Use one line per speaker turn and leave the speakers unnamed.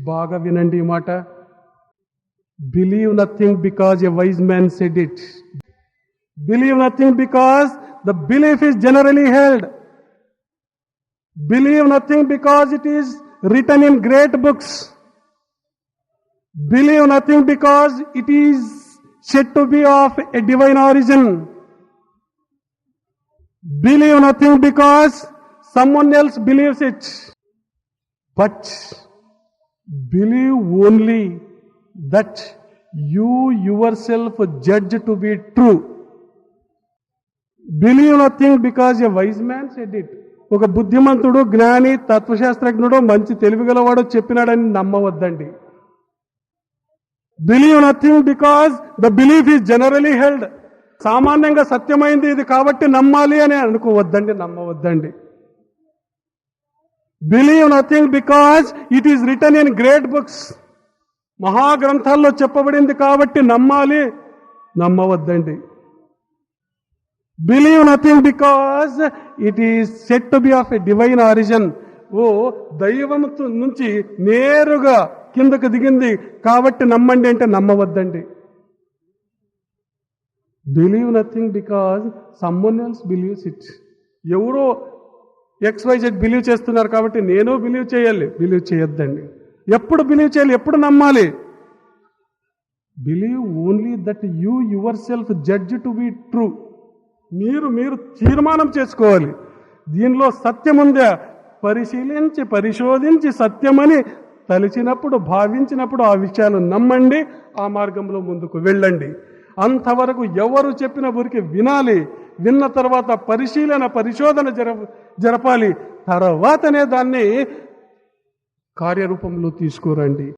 బాగా వినండి ఈ మాట. Believe nothing because a wise man said it. Believe nothing because the belief is generally held. Believe nothing because it is written in great books. Believe nothing because it is said to be of a divine origin. Believe nothing because someone else believes it. But believe only that you yourself judge to be true. Believe nothing because a wise man said it. ఒక బుద్ధిమంతుడు, జ్ఞాని, తత్వశాస్త్రజ్ఞుడు, మంచి తెలివిగలవాడు చెప్పినాడని నమ్మవద్దండి. Believe nothing because the belief is generally held. సామాన్యంగా సత్యమైంది ఇది కాబట్టి నమ్మాలి అని అనుకోవద్దండి, నమ్మవద్దండి. Believe nothing because it is written in great books. మహాగ్రంథాల్లో చెప్పబడింది కాబట్టి నమ్మాలి, నమ్మవద్దండి. Believe nothing because it is said to be of a divine origin. ఓ దైవం నుంచి నేరుగా కిందకు దిగింది కాబట్టి నమ్మండి అంటే నమ్మవద్దండి. Believe nothing because someone else believes it. ఎవరో XYZ బిలీవ్ చేస్తున్నారు కాబట్టి నేను బిలీవ్ చేయాలి, బిలీవ్ చేయొద్దండి. ఎప్పుడు బిలీవ్ చేయాలి, ఎప్పుడు నమ్మాలి? Believe only that you your self judge to be true. మీరు తీర్మానం చేసుకోవాలి, దీనిలో సత్యం ఉందా, పరిశీలించి పరిశోధించి సత్యమని తలిచినప్పుడు, భావించినప్పుడు ఆ విషయాలు నమ్మండి, ఆ మార్గంలో ముందుకు వెళ్ళండి. అంతవరకు ఎవరు చెప్పిన ఊరికి వినాలి, విన్న తర్వాత పరిశోధన జరపాలి, తర్వాతనే దాన్ని కార్యరూపంలో తీసుకురండి.